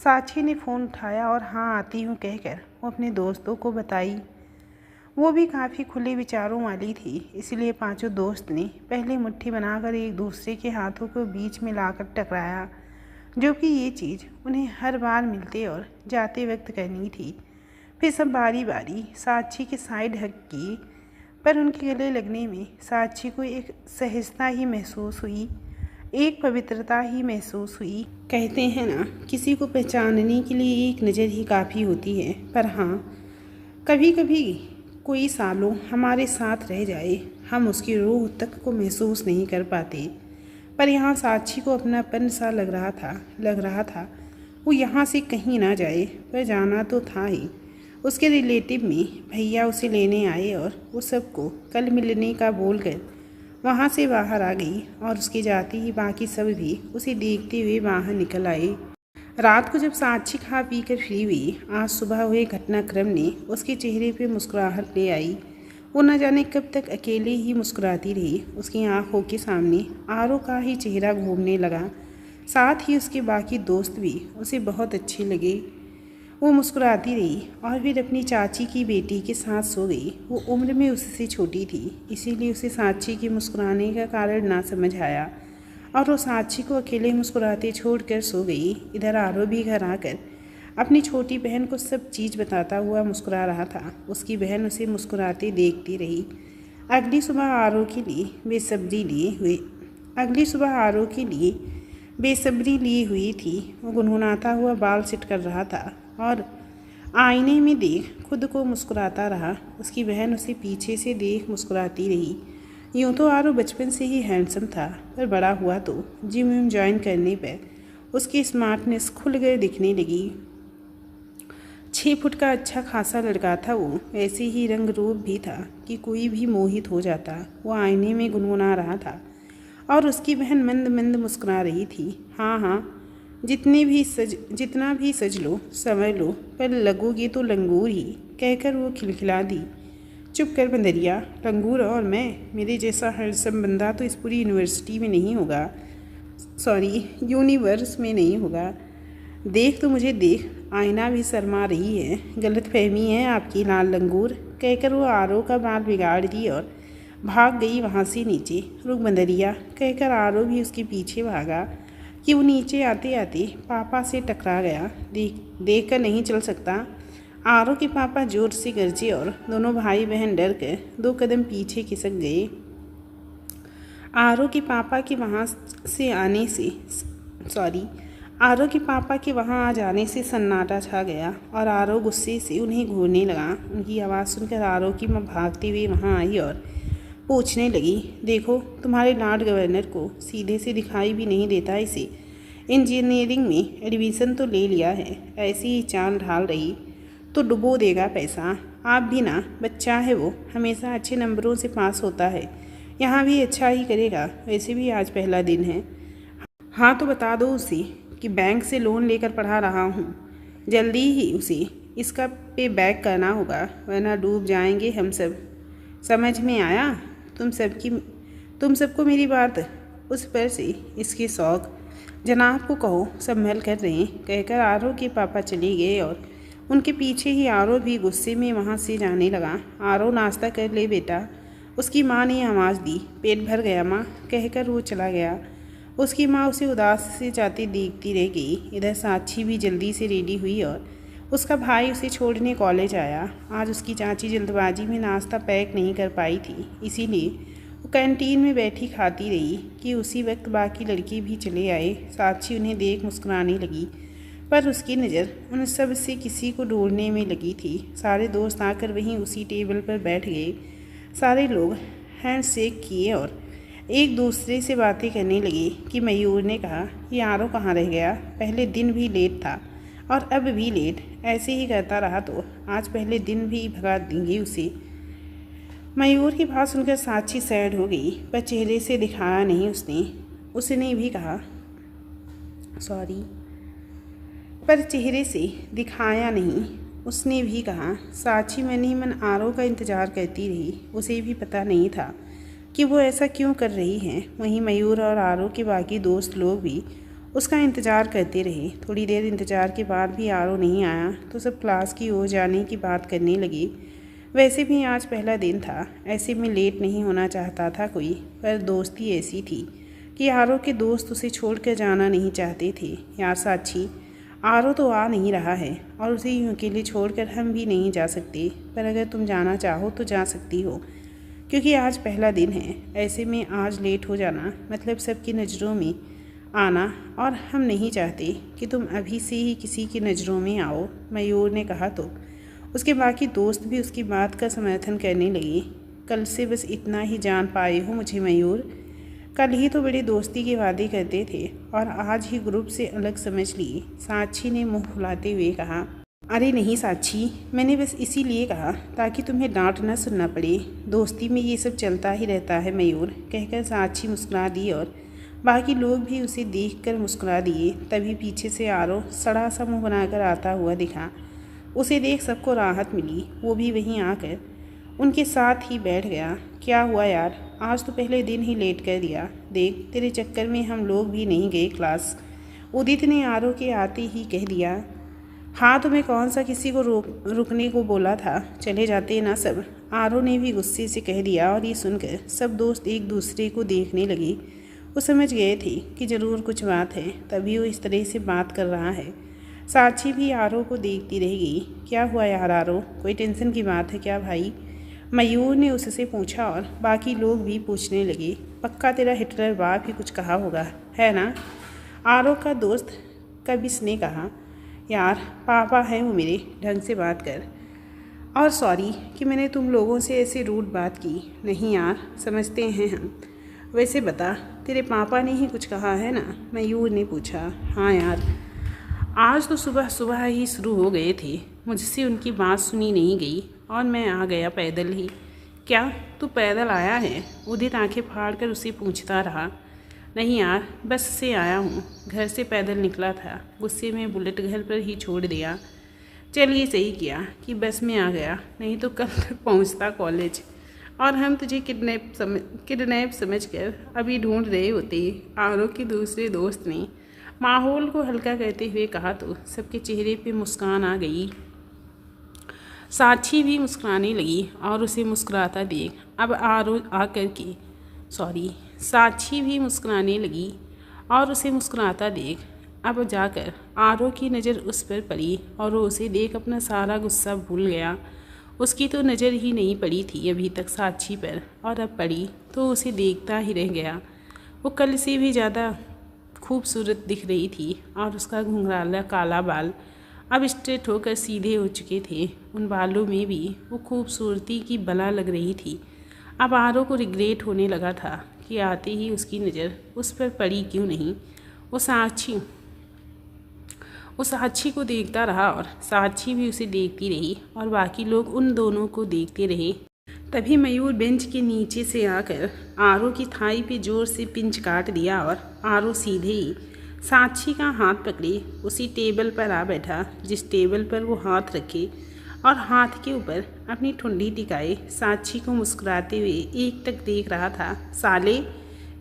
साक्षी ने फ़ोन उठाया और हाँ आती हूँ कहकर वो अपने दोस्तों को बताई। वो भी काफ़ी खुले विचारों वाली थी, इसलिए पांचों दोस्त ने पहले मुट्ठी बनाकर एक दूसरे के हाथों को बीच में लाकर टकराया, जो कि ये चीज़ उन्हें हर बार मिलते और जाते वक्त करनी थी। फिर सब बारी बारी साक्षी के साइड हक की, पर उनके गले लगने में साक्षी को एक सहजता ही महसूस हुई, एक पवित्रता ही महसूस हुई। कहते हैं ना, किसी को पहचानने के लिए एक नज़र ही काफ़ी होती है। पर हाँ, कभी कभी कोई सालों हमारे साथ रह जाए, हम उसकी रूह तक को महसूस नहीं कर पाते। पर यहाँ साक्षी को अपनापन सा लग रहा था वो यहाँ से कहीं ना जाए, पर जाना तो था ही। उसके रिलेटिव में भैया उसे लेने आए और वो सबको कल मिलने का बोलकर वहाँ से बाहर आ गई, और उसके जाते ही बाकी सब भी उसे देखते हुए बाहर निकल आए। रात को जब साक्षी खा पी कर फ्री हुई, आज सुबह हुए घटनाक्रम ने उसके चेहरे पे मुस्कुराहट ले आई। वो न जाने कब तक अकेले ही मुस्कुराती रही। उसकी आंखों के सामने आरो का ही चेहरा घूमने लगा, साथ ही उसके बाकी दोस्त भी उसे बहुत अच्छे लगे। वो मुस्कुराती रही और फिर अपनी चाची की बेटी के साथ सो गई। वो उम्र में उससे छोटी थी, इसीलिए उसे साक्षी के मुस्कुराने का कारण ना समझ आया, और वो साक्षी को अकेले मुस्कुराते छोड़कर सो गई। इधर आरो भी घर आकर अपनी छोटी बहन को सब चीज़ बताता हुआ मुस्कुरा रहा था। उसकी बहन उसे मुस्कुराते देखती रही। अगली सुबह आरो के लिए बेसब्री लिए हुई थी। वो गुनगुनाता हुआ बाल सेट कर रहा था और आईने में देख खुद को मुस्कुराता रहा। उसकी बहन उसे पीछे से देख मुस्कुराती रही। यूँ तो आरो बचपन से ही हैंडसम था, पर बड़ा हुआ तो जिम विम ज्वाइन करने पर उसकी स्मार्टनेस खुल कर दिखने लगी। 6 फुट का अच्छा खासा लड़का था वो, ऐसे ही रंग रूप भी था कि कोई भी मोहित हो जाता। वो आईने में गुनगुना रहा था और उसकी बहन मंद मंद मुस्कुरा रही थी। हाँ हाँ, जितना भी सज लो समझ लो, पर लगोगे तो लंगूर ही, कहकर वो खिलखिला दी। चुप कर बंदरिया, लंगूर और मैं, मेरे जैसा हैंडसम बंदा तो इस पूरी यूनिवर्स में नहीं होगा। देख तो मुझे देख, आईना भी शर्मा रही है। गलतफहमी है आपकी लाल लंगूर, कहकर वो आरो का बाल बिगाड़ दी और भाग गई वहाँ से नीचे। रुक बंदरिया, कहकर आरो भी उसके पीछे भागा कि वो नीचे आते आते पापा से टकरा गया। देख कर नहीं चल सकता। आरो के पापा जोर से गरजे और दोनों भाई बहन डर कर 2 कदम पीछे खिसक गए। आरो के पापा के वहाँ आ जाने से सन्नाटा छा गया और आरो गुस्से से उन्हें घूरने लगा। उनकी आवाज़ सुनकर आरो की माँ भागते हुए वहाँ आई और पूछने लगी, देखो तुम्हारे लॉर्ड गवर्नर को सीधे से दिखाई भी नहीं देता। इसे इंजीनियरिंग में एडमिशन तो ले लिया है, ऐसी ही चाल ढाल रही तो डुबो देगा पैसा। आप भी ना, बच्चा है वो, हमेशा अच्छे नंबरों से पास होता है, यहाँ भी अच्छा ही करेगा। वैसे भी आज पहला दिन है। हाँ तो बता दो उसे कि बैंक से लोन लेकर पढ़ा रहा हूँ, जल्दी ही उसे इसका पे बैक करना होगा, वरना डूब जाएंगे हम सब। समझ में आया तुम सबको मेरी बात? उस पर से इसके शौक जनाब को कहो संभल कर रहें, कहकर आरो के पापा चले गए और उनके पीछे ही आरो भी गुस्से में वहाँ से जाने लगा। आरो नाश्ता कर ले बेटा, उसकी माँ ने आवाज़ दी। पेट भर गया माँ, कहकर वो चला गया। उसकी माँ उसे उदास से जाते देखती रह गई। इधर साक्षी भी जल्दी से रेडी हुई और उसका भाई उसे छोड़ने कॉलेज आया। आज उसकी चाची जल्दबाजी में नाश्ता पैक नहीं कर पाई थी, इसीलिए वो कैंटीन में बैठी खाती रही कि उसी वक्त बाकी लड़के भी चले आए। साक्षी उन्हें देख मुस्कुराने लगी। पर उसकी नज़र उन सब से किसी को ढूंढने में लगी थी। सारे दोस्त आकर वहीं उसी टेबल पर बैठ गए। सारे लोग हैंडशेक किए और एक दूसरे से बातें करने लगे कि मयूर ने कहा, ये आरो कहाँ रह गया? पहले दिन भी लेट था और अब भी लेट। ऐसे ही करता रहा तो आज पहले दिन भी भगा देंगे उसे। मयूर की बात सुनकर साक्षी सैड हो गई, पर चेहरे से दिखाया नहीं उसने भी कहा सॉरी, पर चेहरे से दिखाया नहीं। उसने भी कहा, साक्षी मन ही मन आरो का इंतज़ार करती रही। उसे भी पता नहीं था कि वो ऐसा क्यों कर रही है। वहीं मयूर और आरो के बाकी दोस्त लोग भी उसका इंतज़ार करते रहे। थोड़ी देर इंतज़ार के बाद भी आरो नहीं आया तो सब क्लास की ओर जाने की बात करने लगे। वैसे भी आज पहला दिन था, ऐसे में लेट नहीं होना चाहता था कोई, पर दोस्ती ऐसी थी कि आरो के दोस्त उसे छोड़कर जाना नहीं चाहते थे। यार साक्षी, आरो तो आ नहीं रहा है और उसे यूँ अकेले छोड़कर हम भी नहीं जा सकते, पर अगर तुम जाना चाहो तो जा सकती हो, क्योंकि आज पहला दिन है। ऐसे में आज लेट हो जाना मतलब सबकी नज़रों में आना, और हम नहीं चाहते कि तुम अभी से ही किसी की नज़रों में आओ। मयूर ने कहा तो उसके बाकी दोस्त भी उसकी बात का समर्थन करने लगे। कल से बस इतना ही जान पाए हो मुझे मयूर। कल ही तो बड़ी दोस्ती के वादे करते थे और आज ही ग्रुप से अलग समझ लिए। साक्षी ने मुंह फुलाते हुए कहा, अरे नहीं साक्षी, मैंने बस इसीलिए कहा ताकि तुम्हें डांट न सुनना पड़े। दोस्ती में ये सब चलता ही रहता है मयूर, कहकर साक्षी मुस्कुरा दी और बाकी लोग भी उसे देखकर मुस्कुरा दिए। तभी पीछे से आरो सड़ा सा मुँह बनाकर आता हुआ दिखा। उसे देख सबको राहत मिली। वो भी वहीं आकर उनके साथ ही बैठ गया। क्या हुआ यार, आज तो पहले दिन ही लेट कर दिया। देख, तेरे चक्कर में हम लोग भी नहीं गए क्लास। उदित ने आरो के आते ही कह दिया। हाँ, तुम्हें कौन सा किसी को रुकने को बोला था, चले जाते ना सब, आरो ने भी गुस्से से कह दिया। और ये सुनकर सब दोस्त एक दूसरे को देखने लगे। वो समझ गए थे कि ज़रूर कुछ बात है, तभी वो इस तरह से बात कर रहा है। साक्षी भी आरो को देखती रह गई। क्या हुआ यार आरो, कोई टेंशन की बात है क्या भाई? मयूर ने उससे पूछा और बाकी लोग भी पूछने लगे। पक्का तेरा हिटलर बाप ही कुछ कहा होगा, है ना? आरो का दोस्त कबिस ने कहा। यार पापा है वो मेरे, ढंग से बात कर। और सॉरी कि मैंने तुम लोगों से ऐसे रूड बात की। नहीं यार, समझते हैं हम। वैसे बता, तेरे पापा ने ही कुछ कहा है ना? मयूर ने पूछा। हाँ यार, आज तो सुबह सुबह ही शुरू हो गए थे। मुझसे उनकी बात सुनी नहीं गई और मैं आ गया पैदल ही। क्या तू पैदल आया है? उदित आंखें फाड़ कर उसे पूछता रहा। नहीं यार, बस से आया हूँ, घर से पैदल निकला था। गुस्से में बुलेट घर पर ही छोड़ दिया। चलिए सही किया कि बस में आ गया, नहीं तो कल तक पहुँचता कॉलेज और हम तुझे किडनैप समझकर अभी ढूंढ रहे होते। आरो के दूसरे दोस्त ने माहौल को हल्का करते हुए कहा तो सबके चेहरे पे मुस्कान आ गई। साक्षी भी मुस्कुराने लगी और उसे मुस्कुराता देख अब आरो आकर के साक्षी भी मुस्कुराने लगी और उसे मुस्कुराता देख अब जाकर आरो की नज़र उस पर पड़ी और वो उसे देख अपना सारा गुस्सा भूल गया। उसकी तो नज़र ही नहीं पड़ी थी अभी तक साक्षी पर, और अब पड़ी तो उसे देखता ही रह गया। वो कल से भी ज़्यादा खूबसूरत दिख रही थी और उसका घुंघराला काला बाल अब स्ट्रेट होकर सीधे हो चुके थे। उन बालों में भी वो खूबसूरती की बला लग रही थी। अब आरो को रिग्रेट होने लगा था कि आते ही उसकी नज़र उस पर पड़ी क्यों नहीं। वो साक्षी को देखता रहा और साक्षी भी उसे देखती रही और बाकी लोग उन दोनों को देखते रहे। तभी मयूर बेंच के नीचे से आकर आरो की थाई पे जोर से पिंच काट दिया और आरो सीधे ही साक्षी का हाथ पकड़े उसी टेबल पर आ बैठा जिस टेबल पर वो हाथ रखे और हाथ के ऊपर अपनी ठुंडी टिकाए साक्षी को मुस्कुराते हुए एक टक देख रहा था। साले,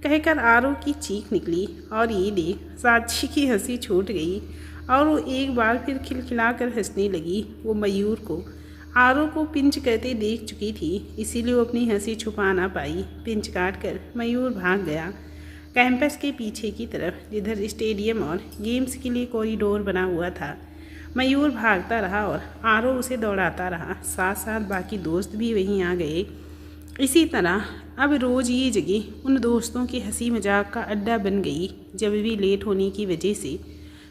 कहकर आरो की चीख निकली और ये देख साक्षी की हंसी छूट गई और वो एक बार फिर खिलखिलाकर हंसने लगी। वो मयूर को आरो को पिंच करते देख चुकी थी, इसीलिए वो अपनी हंसी छुपा ना पाई। पिंच काट कर मयूर भाग गया कैंपस के पीछे की तरफ, जिधर स्टेडियम और गेम्स के लिए कॉरिडोर बना हुआ था। मयूर भागता रहा और आरो उसे दौड़ाता रहा। साथ साथ बाकी दोस्त भी वहीं आ गए। इसी तरह अब रोज़ ये जगह उन दोस्तों की हंसी मजाक का अड्डा बन गई। जब भी लेट होने की वजह से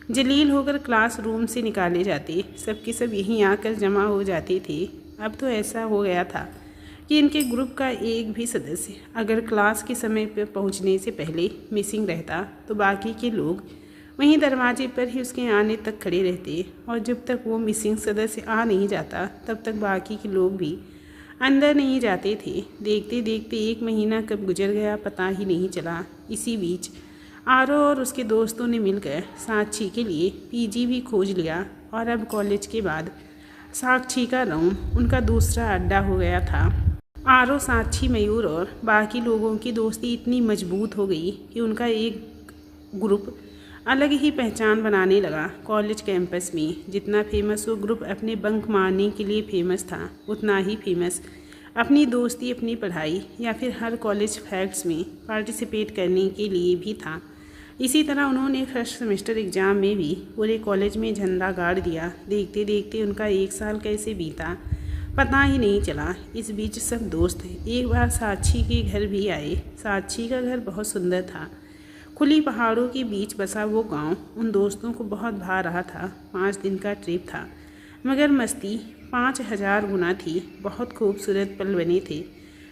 जलील होकर क्लासरूम से निकाले जाते, सबके सब यहीं आकर जमा हो जाते थे। अब तो ऐसा हो गया था कि इनके ग्रुप का एक भी सदस्य अगर क्लास के समय पर पहुंचने से पहले मिसिंग रहता तो बाकी के लोग वहीं दरवाजे पर ही उसके आने तक खड़े रहते, और जब तक वो मिसिंग सदस्य आ नहीं जाता तब तक बाकी के लोग भी अंदर नहीं जाते थे। देखते देखते 1 महीना कब गुजर गया पता ही नहीं चला। इसी बीच आरव और उसके दोस्तों ने मिलकर साक्षी के लिए पीजी भी खोज लिया, और अब कॉलेज के बाद साक्षी का रूम उनका दूसरा अड्डा हो गया था। आरव, साक्षी, मयूर और बाकी लोगों की दोस्ती इतनी मजबूत हो गई कि उनका एक ग्रुप अलग ही पहचान बनाने लगा। कॉलेज कैंपस में जितना फेमस वो ग्रुप अपने बंक मारने के लिए फेमस था, उतना ही फेमस अपनी दोस्ती, अपनी पढ़ाई या फिर हर कॉलेज फैक्ट्स में पार्टिसिपेट करने के लिए भी था। इसी तरह उन्होंने फर्स्ट सेमेस्टर एग्ज़ाम में भी पूरे कॉलेज में झंडा गाड़ दिया। देखते देखते उनका 1 साल कैसे बीता पता ही नहीं चला। इस बीच सब दोस्त एक बार साक्षी के घर भी आए। साक्षी का घर बहुत सुंदर था। खुली पहाड़ों के बीच बसा वो गांव उन दोस्तों को बहुत भा रहा था। 5 दिन का ट्रिप था, मगर मस्ती 5000 गुना थी। बहुत खूबसूरत पल बने थे।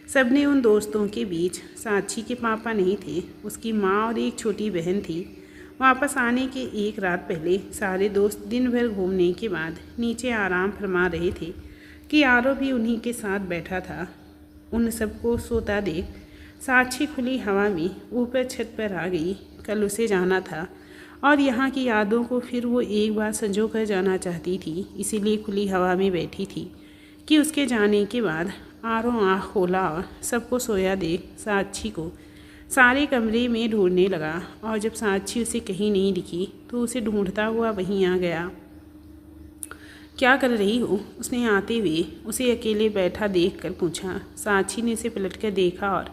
सबने उन दोस्तों के बीच साक्षी के पापा नहीं थे, उसकी माँ और एक छोटी बहन थी। वापस आने के एक रात पहले सारे दोस्त दिन भर घूमने के बाद नीचे आराम फरमा रहे थे कि आरव भी उन्हीं के साथ बैठा था। उन सबको सोता देख साक्षी खुली हवा में ऊपर छत पर आ गई। कल उसे जाना था और यहाँ की यादों को फिर वो एक बार संजो कर जाना चाहती थी, इसीलिए खुली हवा में बैठी थी कि उसके जाने के बाद आरव आँख खोला और सबको सोया देख साक्षी को सारे कमरे में ढूंढने लगा, और जब साक्षी उसे कहीं नहीं दिखी तो उसे ढूंढता हुआ वहीं आ गया। क्या कर रही हो? उसने आते हुए उसे अकेले बैठा देखकर पूछा। साक्षी ने उसे पलटकर देखा और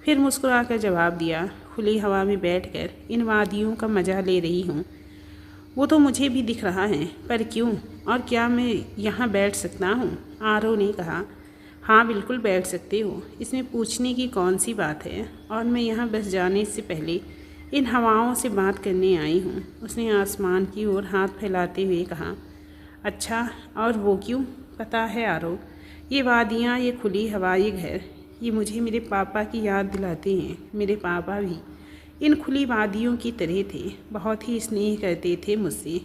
फिर मुस्कुराकर जवाब दिया, खुली हवा में बैठकर इन वादियों का मज़ा ले रही हूँ। वो तो मुझे भी दिख रहा है, पर क्यों और क्या मैं यहाँ बैठ सकता हूँ? आरव ने कहा। हाँ, बिल्कुल बैठ सकते हो, इसमें पूछने की कौन सी बात है। और मैं यहाँ बस जाने से पहले इन हवाओं से बात करने आई हूँ। उसने आसमान की ओर हाथ फैलाते हुए कहा। अच्छा, और वो क्यों? पता है आरव, ये वादियाँ, ये खुली हवा, ये घर, ये मुझे मेरे पापा की याद दिलाते हैं। मेरे पापा भी इन खुली वादियों की तरह थे, बहुत ही स्नेह करते थे मुझसे।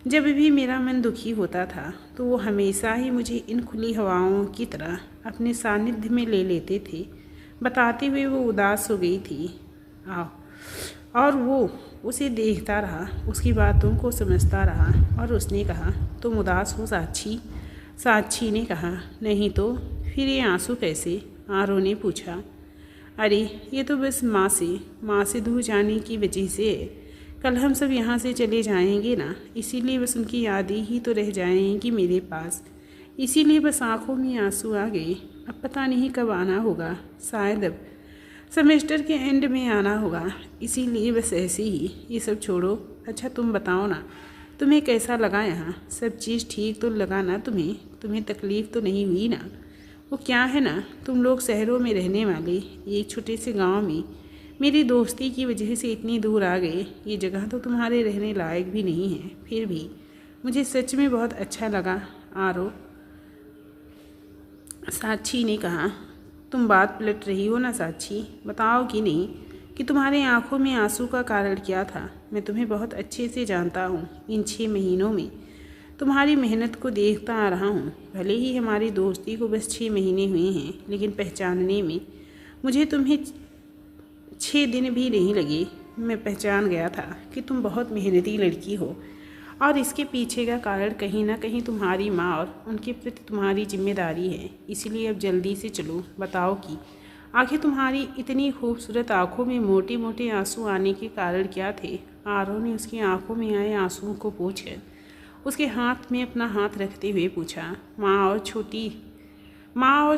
जब भी मेरा मन दुखी होता था तो वो हमेशा ही मुझे इन खुली हवाओं की तरह अपने सानिध्य में ले लेते थे। बताते हुए वो उदास हो गई थी। और वो उसे देखता रहा, उसकी बातों को समझता रहा, और उसने कहा, तुम उदास हो साक्षी? साक्षी ने कहा, नहीं तो फिर ये आंसू कैसे? आरव ने पूछा। अरे ये तो बस माँ से दूर जाने की वजह से है। कल हम सब यहाँ से चले जाएंगे ना, इसीलिए बस उनकी यादें ही तो रह जाएंगी मेरे पास। इसीलिए बस आंखों में आंसू आ गए। अब पता नहीं कब आना होगा, शायद अब सेमेस्टर के एंड में आना होगा। इसीलिए बस ऐसे ही ये सब छोड़ो। अच्छा तुम बताओ ना, तुम्हें कैसा लगा यहाँ? सब चीज़ ठीक तो लगा ना तुम्हें तकलीफ़ तो नहीं हुई ना? वो क्या है ना, तुम लोग शहरों में रहने वाले एक छोटे से गांव में मेरी दोस्ती की वजह से इतनी दूर आ गए। ये जगह तो तुम्हारे रहने लायक भी नहीं है, फिर भी मुझे सच में बहुत अच्छा लगा। आरव, साक्षी ने कहा। तुम बात पलट रही हो ना साक्षी, बताओ कि नहीं कि तुम्हारे आंखों में आंसू का कारण क्या था? मैं तुम्हें बहुत अच्छे से जानता हूँ। इन 6 महीनों में तुम्हारी मेहनत को देखता आ रहा हूँ। भले ही हमारी दोस्ती को बस 6 महीने हुए हैं, लेकिन पहचानने में मुझे तुम्हें 6 दिन भी नहीं लगे। मैं पहचान गया था कि तुम बहुत मेहनती लड़की हो, और इसके पीछे का कारण कहीं ना कहीं तुम्हारी माँ और उनके प्रति तुम्हारी जिम्मेदारी है। इसलिए अब जल्दी से चलो, बताओ कि आखिर तुम्हारी इतनी खूबसूरत आंखों में मोटे मोटे आंसू आने के कारण क्या थे? आरव ने उसकी आंखों में आए आंसुओं को पोंछकर उसके हाथ में अपना हाथ रखते हुए पूछा। माँ और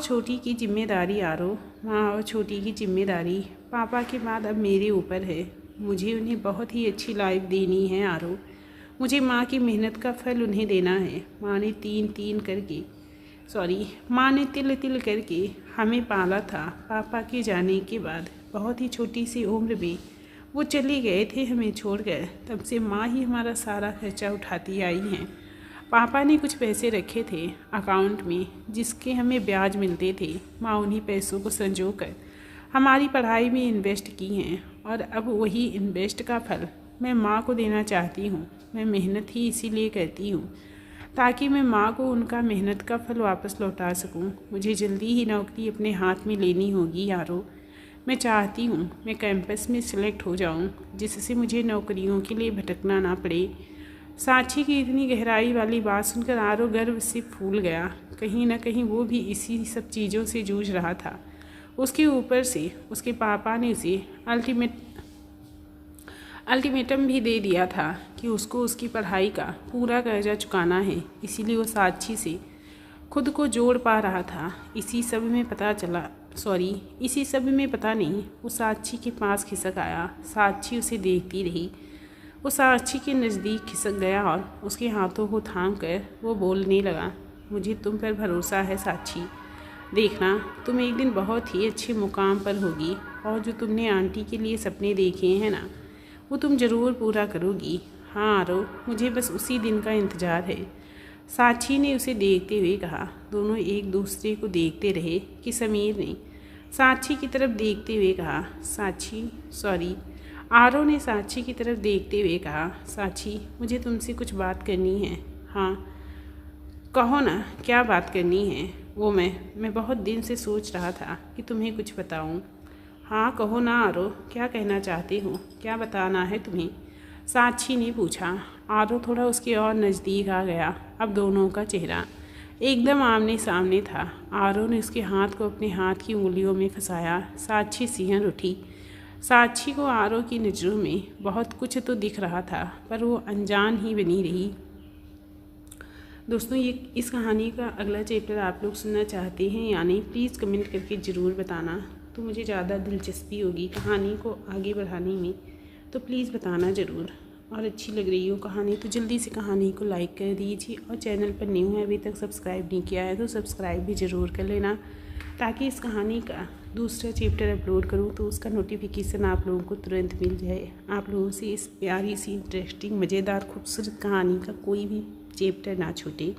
छोटी की जिम्मेदारी आरव, माँ और छोटी की जिम्मेदारी पापा के बाद अब मेरे ऊपर है। मुझे उन्हें बहुत ही अच्छी लाइफ देनी है आरव। मुझे माँ की मेहनत का फल उन्हें देना है। माँ ने तिल तिल करके हमें पाला था। पापा के जाने के बाद बहुत ही छोटी सी उम्र में वो चले गए थे हमें छोड़कर, तब से माँ ही हमारा सारा खर्चा उठाती आई हैं। पापा ने कुछ पैसे रखे थे अकाउंट में जिसके हमें ब्याज मिलते थे। माँ उन्हीं पैसों को संजो कर हमारी पढ़ाई में इन्वेस्ट की हैं और अब वही इन्वेस्ट का फल मैं माँ को देना चाहती हूँ। मैं मेहनत ही इसीलिए करती हूँ ताकि मैं माँ को उनका मेहनत का फल वापस लौटा सकूँ। मुझे जल्दी ही नौकरी अपने हाथ में लेनी होगी यारो। मैं चाहती हूँ मैं कैंपस में सिलेक्ट हो जाऊँ जिससे मुझे नौकरियों के लिए भटकना ना पड़े। साक्षी की इतनी गहराई वाली बात सुनकर आरो गर्व से फूल गया। कहीं ना कहीं वो भी इसी सब चीज़ों से जूझ रहा था। उसके ऊपर से उसके पापा ने उसे अल्टीमेटम भी दे दिया था कि उसको उसकी पढ़ाई का पूरा कर्जा चुकाना है। इसीलिए वो साक्षी से खुद को जोड़ पा रहा था। इसी सब में पता नहीं वो साक्षी के पास खिसक आया। साक्षी उसे देखती रही। वो साक्षी के नज़दीक खिसक गया और उसके हाथों को थाम कर वो बोलने लगा, मुझे तुम पर भरोसा है साक्षी। देखना तुम एक दिन बहुत ही अच्छे मुकाम पर होगी और जो तुमने आंटी के लिए सपने देखे हैं ना वो तुम ज़रूर पूरा करोगी। हाँ आरो, मुझे बस उसी दिन का इंतज़ार है। साक्षी ने उसे देखते हुए कहा। दोनों एक दूसरे को देखते रहे कि समीर ने साक्षी की तरफ देखते हुए कहा, आरो ने साक्षी की तरफ देखते हुए कहा, साक्षी मुझे तुमसे कुछ बात करनी है। हाँ कहो ना, क्या बात करनी है? वो मैं बहुत दिन से सोच रहा था कि तुम्हें कुछ बताऊं। हाँ कहो ना आरो, क्या कहना चाहती हो? क्या बताना है तुम्हें? साक्षी ने पूछा। आरो थोड़ा उसके और नज़दीक आ गया। अब दोनों का चेहरा एकदम आमने सामने था। आरो ने उसके हाथ को अपने हाथ की उंगलियों में फंसाया। साक्षी सिहर उठी। साक्षी को आरो की नज़रों में बहुत कुछ तो दिख रहा था पर वो अनजान ही बनी रही। दोस्तों, ये इस कहानी का अगला चैप्टर आप लोग सुनना चाहते हैं या नहीं, प्लीज़ कमेंट करके ज़रूर बताना। तो मुझे ज़्यादा दिलचस्पी होगी कहानी को आगे बढ़ाने में, तो प्लीज़ बताना ज़रूर। और अच्छी लग रही हो कहानी तो जल्दी से कहानी को लाइक कर दीजिए और चैनल पर न्यू है, अभी तक सब्सक्राइब नहीं किया है तो सब्सक्राइब भी ज़रूर कर लेना ताकि इस कहानी का दूसरा चैप्टर अपलोड करूँ तो उसका नोटिफिकेशन आप लोगों को तुरंत मिल जाए। आप लोगों से इस प्यारी सी इंटरेस्टिंग मज़ेदार खूबसूरत कहानी का कोई भी चैप्टर ना छूटे।